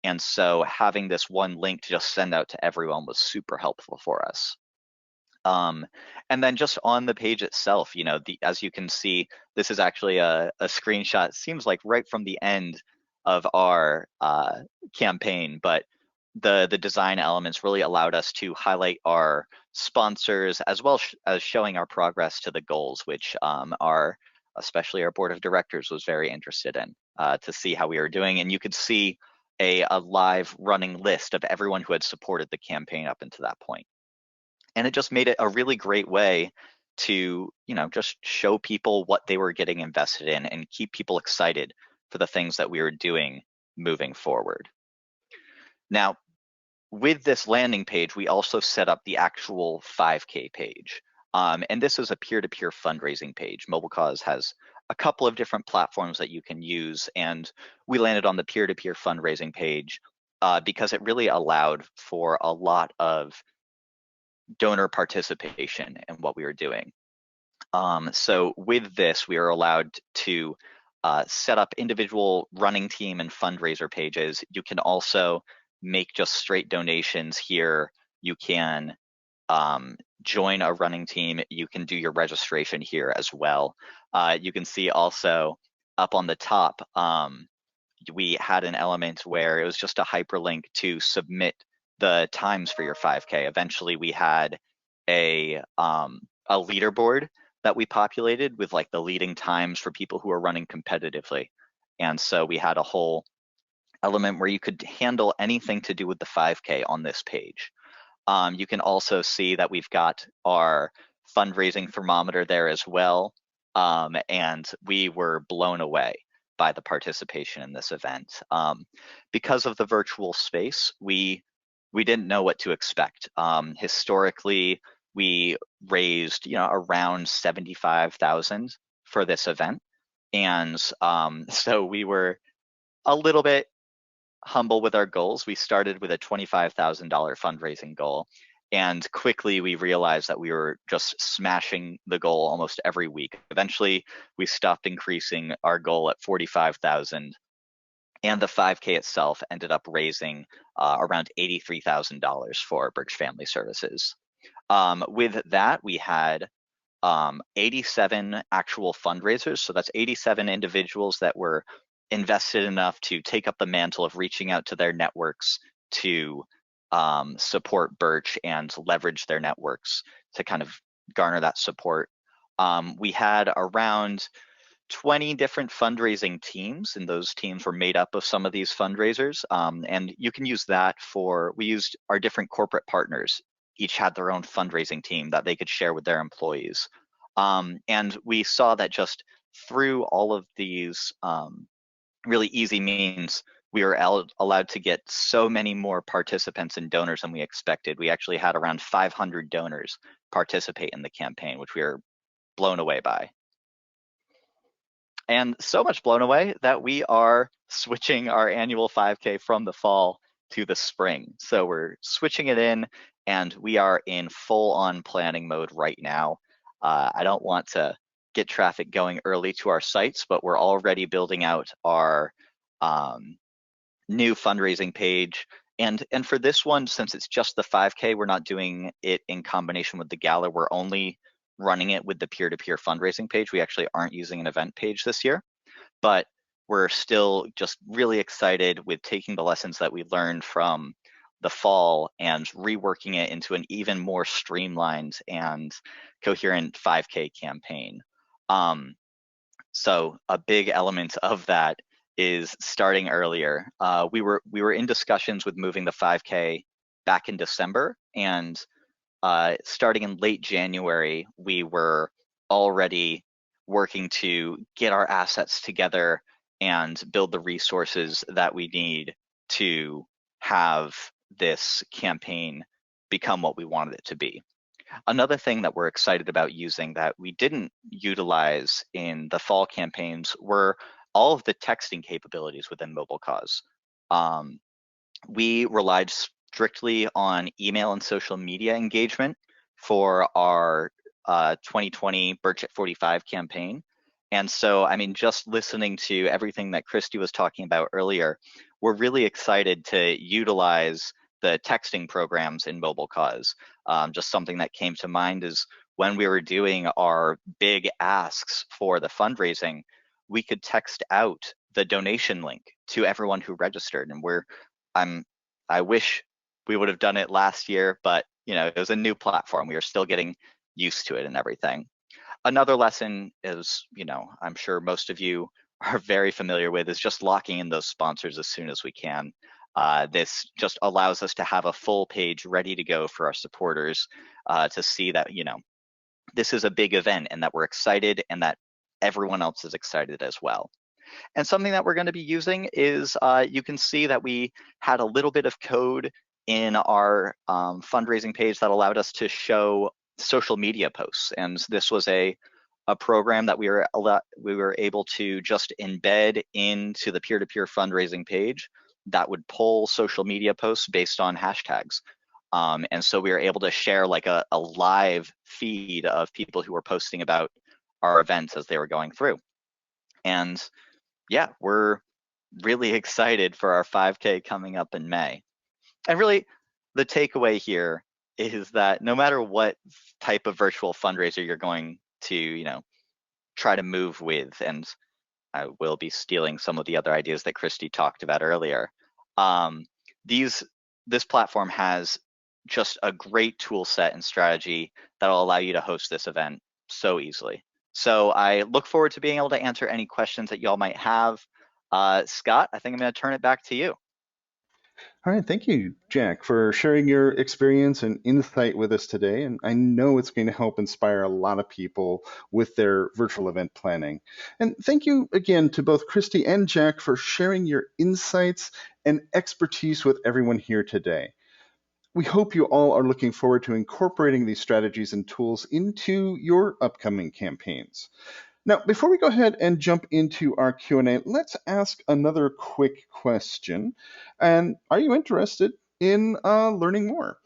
and so having this one link to just send out to everyone was super helpful for us. And then just on the page itself, you know, as you can see, this is actually a screenshot. It seems like right from the end of our campaign, but the design elements really allowed us to highlight our sponsors as well as showing our progress to the goals, which especially our board of directors was very interested in to see how we were doing. And you could see a live running list of everyone who had supported the campaign up until that point. And it just made it a really great way to, you know, just show people what they were getting invested in and keep people excited for the things that we were doing moving forward. Now, with this landing page, we also set up the actual 5K page. And this is a peer-to-peer fundraising page. MobileCause has a couple of different platforms that you can use, and we landed on the peer-to-peer fundraising page because it really allowed for a lot of donor participation in what we were doing. So with this, we are allowed to set up individual running team and fundraiser pages. You can also make just straight donations here. You can join a running team. You can do your registration here as well. You can see also up on the top, we had an element where it was just a hyperlink to submit the times for your 5K. Eventually, we had a leaderboard that we populated with like the leading times for people who are running competitively. And so we had a whole element where you could handle anything to do with the 5K on this page. You can also see that we've got our fundraising thermometer there as well. And we were blown away by the participation in this event. Because of the virtual space, we didn't know what to expect. Historically, we raised around 75,000 for this event. And so we were a little bit humble with our goals. We started with a $25,000 fundraising goal, and quickly we realized that we were just smashing the goal almost every week. Eventually, we stopped increasing our goal at 45,000, and the 5K itself ended up raising around $83,000 for Birch Family Services. With that, we had 87 actual fundraisers. So that's 87 individuals that were invested enough to take up the mantle of reaching out to their networks to support Birch and leverage their networks to kind of garner that support. We had around 20 different fundraising teams, and those teams were made up of some of these fundraisers. And you can use that we used our different corporate partners. Each had their own fundraising team that they could share with their employees. And we saw that just through all of these really easy means, we were allowed to get so many more participants and donors than we expected. We actually had around 500 donors participate in the campaign, which we were blown away by. And so much blown away that we are switching our annual 5K from the fall to the spring. So we're switching it in, and we are in full-on planning mode right now. I don't want to get traffic going early to our sites, but we're already building out our new fundraising page. And for this one, since it's just the 5K, we're not doing it in combination with the gala. We're only running it with the peer-to-peer fundraising page. We actually aren't using an event page this year, but we're still just really excited with taking the lessons that we learned from the fall and reworking it into an even more streamlined and coherent 5K campaign. So a big element of that is starting earlier. We were in discussions with moving the 5K back in December, and starting in late January, we were already working to get our assets together and build the resources that we need to have this campaign become what we wanted it to be. Another thing that we're excited about using that we didn't utilize in the fall campaigns were all of the texting capabilities within MobileCause. We relied strictly on email and social media engagement for our 2020 Birch at 45 campaign. And so, I mean, just listening to everything that Christy was talking about earlier, we're really excited to utilize the texting programs in MobileCause. Just something that came to mind is when we were doing our big asks for the fundraising, we could text out the donation link to everyone who registered. And I wish we would have done it last year, but it was a new platform. We are still getting used to it and everything. Another lesson is, I'm sure most of you are very familiar with, is just locking in those sponsors as soon as we can. This just allows us to have a full page ready to go for our supporters to see that, this is a big event and that we're excited and that everyone else is excited as well. And something that we're going to be using is, you can see that we had a little bit of code in our fundraising page that allowed us to show social media posts. And this was a program that we were able to just embed into the peer-to-peer fundraising page that would pull social media posts based on hashtags. And so we were able to share like a live feed of people who were posting about our events as they were going through. And yeah, we're really excited for our 5K coming up in May. And really, the takeaway here is that no matter what type of virtual fundraiser you're going to, try to move with, and I will be stealing some of the other ideas that Christy talked about earlier, these this platform has just a great tool set and strategy that'll allow you to host this event so easily. So I look forward to being able to answer any questions that y'all might have. Scott, I think I'm going to turn it back to you. All right, thank you, Jack, for sharing your experience and insight with us today. And I know it's going to help inspire a lot of people with their virtual event planning. And thank you again to both Christy and Jack for sharing your insights and expertise with everyone here today. We hope you all are looking forward to incorporating these strategies and tools into your upcoming campaigns. Now, before we go ahead and jump into our Q&A, let's ask another quick question. And are you interested in learning more?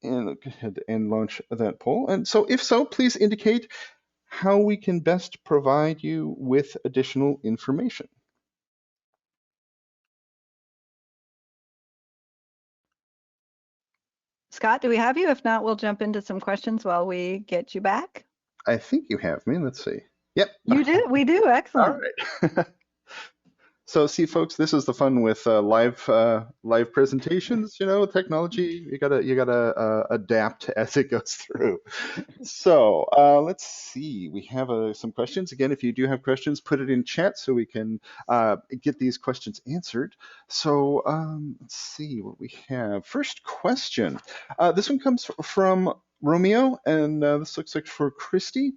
And go ahead and launch that poll. And so if so, please indicate how we can best provide you with additional information. Scott, do we have you? If not, we'll jump into some questions while we get you back. I think you have me. Let's see. Yep. You do? We do. Excellent. All right. So see, folks, this is the fun with live presentations. You know, technology, you gotta adapt as it goes through. So let's see. We have some questions. Again, if you do have questions, put it in chat so we can get these questions answered. So let's see what we have. First question. This one comes from Romeo, and this looks like for Christy.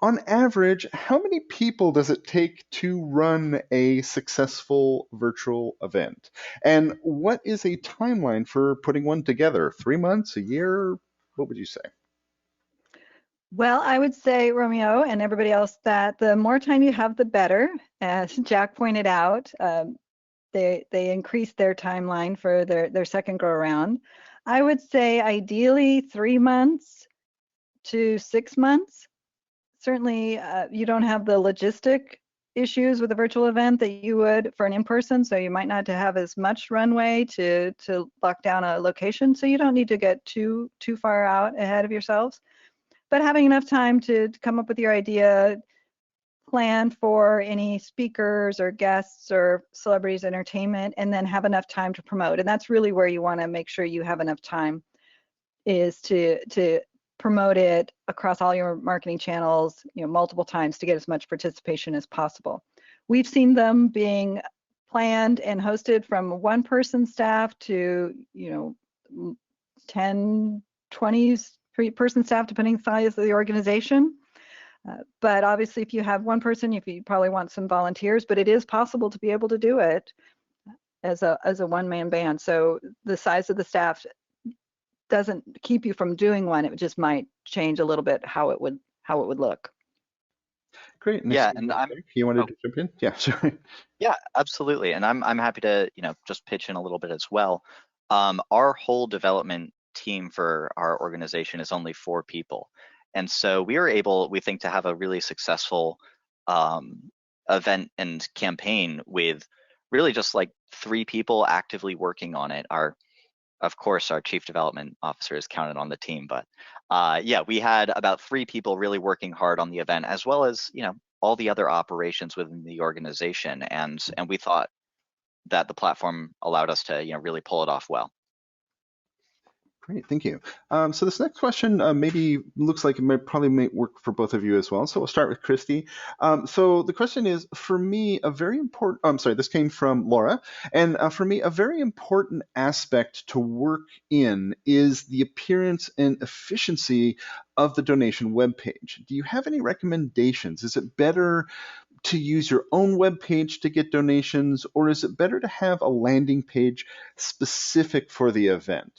On average, how many people does it take to run a successful virtual event? And what is a timeline for putting one together? 3 months, a year? What would you say? Well, I would say, Romeo and everybody else, that the more time you have, the better. As Jack pointed out, they increased their timeline for their second go around. I would say ideally 3 months to 6 months. Certainly, you don't have the logistic issues with a virtual event that you would for an in-person, so you might not have as much runway to lock down a location, so you don't need to get too far out ahead of yourselves. But having enough time to come up with your idea, plan for any speakers or guests or celebrities entertainment, and then have enough time to promote. And that's really where you want to make sure you have enough time, is to promote it across all your marketing channels, multiple times to get as much participation as possible. We've seen them being planned and hosted from one person staff to 10, 20 person staff, depending on the size of the organization. But obviously, if you have one person, you probably want some volunteers, but it is possible to be able to do it as a one-man band. So the size of the staff doesn't keep you from doing one. It just might change a little bit how it would look. Great. Yeah, and you wanted to jump in? Yeah, sorry. Yeah, absolutely. And I'm happy to just pitch in a little bit as well. Our whole development team for our organization is only 4 people, and so we are able, we think, to have a really successful event and campaign with really just like 3 people actively working on it. Of course, our chief development officer is counted on the team, but yeah, we had about 3 people really working hard on the event, as well as all the other operations within the organization, and we thought that the platform allowed us to really pull it off well. Great, thank you. So this next question maybe looks like it probably might work for both of you as well. So we'll start with Christy. So the question is, for me, a very important, this came from Laura. And for me, a very important aspect to work in is the appearance and efficiency of the donation webpage. Do you have any recommendations? Is it better to use your own webpage to get donations, or is it better to have a landing page specific for the event?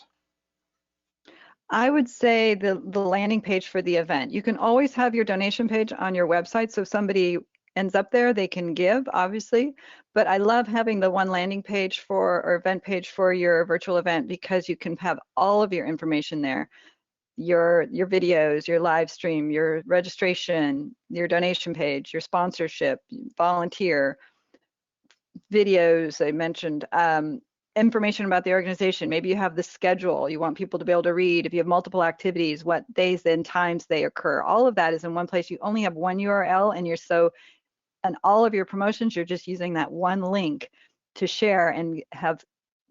I would say the landing page for the event. You can always have your donation page on your website, so if somebody ends up there, they can give, obviously. But I love having the one landing page or event page for your virtual event, because you can have all of your information there. Your videos, your live stream, your registration, your donation page, your sponsorship, volunteer, videos I mentioned, information about the organization. Maybe you have the schedule you want people to be able to read. If you have multiple activities, what days and times they occur. All of that is in one place. You only have one URL, and all of your promotions, you're just using that one link to share and have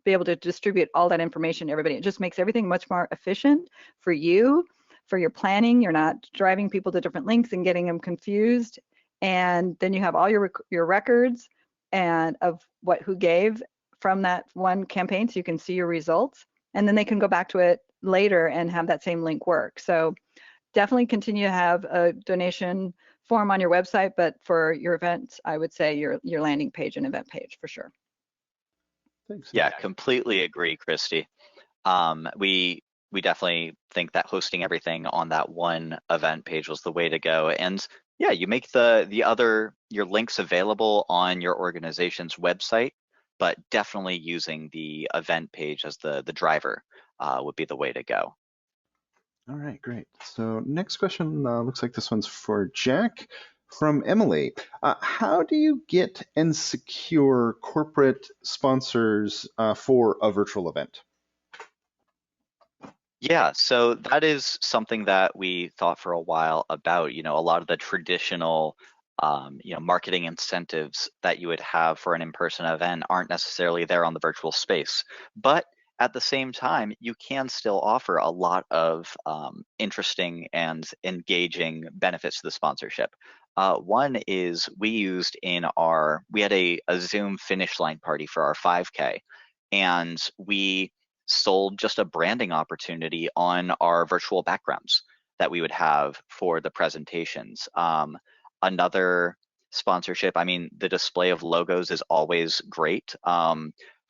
be able to distribute all that information to everybody. It just makes everything much more efficient for you, for your planning. You're not driving people to different links and getting them confused. And then you have all your records and of who gave from that one campaign, so you can see your results, and then they can go back to it later and have that same link work. So definitely continue to have a donation form on your website, but for your events, I would say your landing page and event page for sure. Thanks. Yeah, completely agree, Christy. We definitely think that hosting everything on that one event page was the way to go. And yeah, you make your links available on your organization's website, but definitely using the event page as the driver would be the way to go. All right, great. So next question looks like this one's for Jack from Emily. How do you get and secure corporate sponsors for a virtual event? Yeah, so that is something that we thought for a while about. A lot of the traditional marketing incentives that you would have for an in-person event aren't necessarily there on the virtual space. But at the same time, you can still offer a lot of interesting and engaging benefits to the sponsorship. One is we had a Zoom finish line party for our 5K, and we sold just a branding opportunity on our virtual backgrounds that we would have for the presentations. Another sponsorship, the display of logos is always great.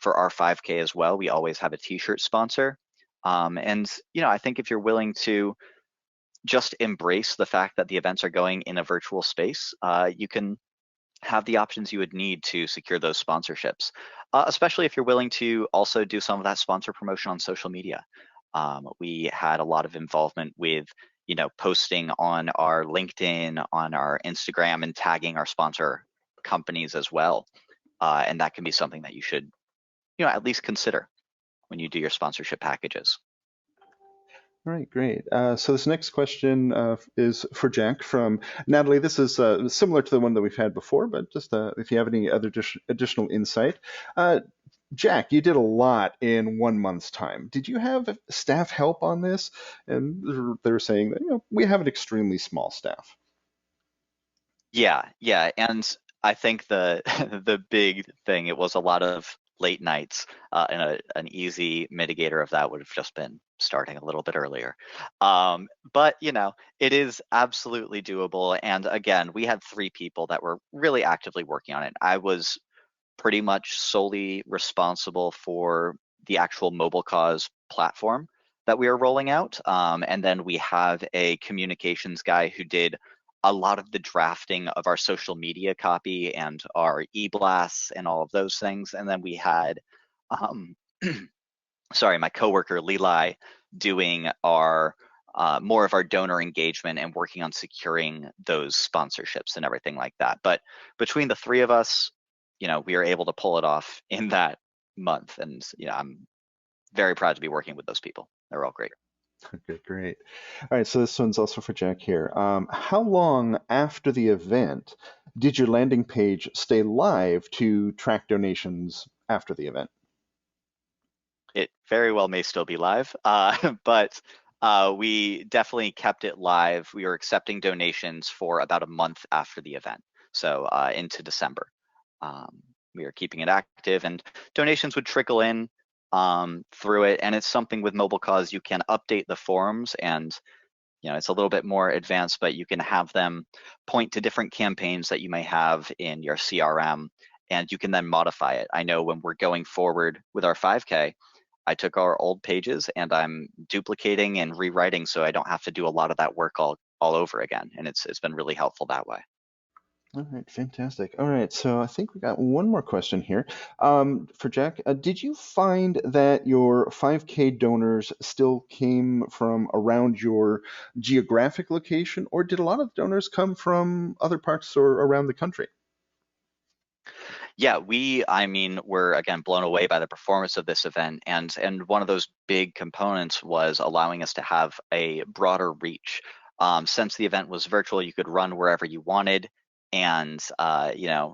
For our 5K as well, we always have a t-shirt sponsor. And I think if you're willing to just embrace the fact that the events are going in a virtual space, you can have the options you would need to secure those sponsorships, especially if you're willing to also do some of that sponsor promotion on social media. We had a lot of involvement with, posting on our LinkedIn, on our Instagram, and tagging our sponsor companies as well. And that can be something that you should, at least consider when you do your sponsorship packages. All right, great. So this next question is for Jack from Natalie. This is similar to the one that we've had before, but just if you have any other additional insight. Jack, you did a lot in 1 month's time. Did you have staff help on this? And they're saying that we have an extremely small staff. Yeah, and I think the the big thing, it was a lot of late nights, and an easy mitigator of that would have just been starting a little bit earlier. But it is absolutely doable. And again, we had 3 people that were really actively working on it. I was pretty much solely responsible for the actual MobileCause platform that we are rolling out. And then we have a communications guy who did a lot of the drafting of our social media copy and our e-blasts and all of those things. And then we had, my coworker Lilai doing our more of our donor engagement and working on securing those sponsorships and everything like that. But between the 3 of us, we are able to pull it off in that month. And I'm very proud to be working with those people. They're all great. Okay, great. All right, so this one's also for Jack here. How long after the event did your landing page stay live to track donations after the event? It very well may still be live, but we definitely kept it live. We were accepting donations for about a month after the event, so into December. We are keeping it active, and donations would trickle in through it. And it's something with MobileCause, you can update the forums, and it's a little bit more advanced, but you can have them point to different campaigns that you may have in your CRM, and you can then modify it. I know when we're going forward with our 5K, I took our old pages and I'm duplicating and rewriting, so I don't have to do a lot of that work all over again. And it's been really helpful that way. All right, fantastic. All right, so I think we got one more question here for Jack. Did you find that your 5K donors still came from around your geographic location, or did a lot of donors come from other parts or around the country? Yeah, we're again blown away by the performance of this event, and one of those big components was allowing us to have a broader reach. Since the event was virtual, you could run wherever you wanted. And,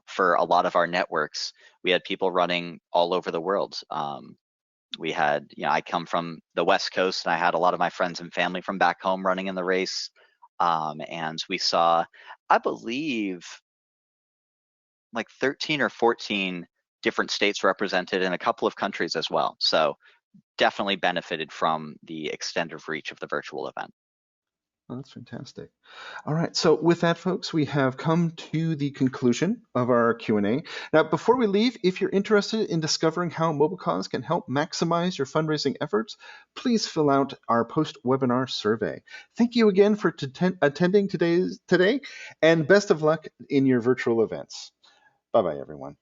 for a lot of our networks, we had people running all over the world. We had, I come from the West Coast, and I had a lot of my friends and family from back home running in the race. And we saw, I believe, like 13 or 14 different states represented in a couple of countries as well. So definitely benefited from the extended reach of the virtual event. Oh, that's fantastic. All right, so with that, folks, we have come to the conclusion of our Q&A. Now, before we leave, if you're interested in discovering how MobileCause can help maximize your fundraising efforts, please fill out our post-webinar survey. Thank you again for attending today, and best of luck in your virtual events. Bye-bye, everyone.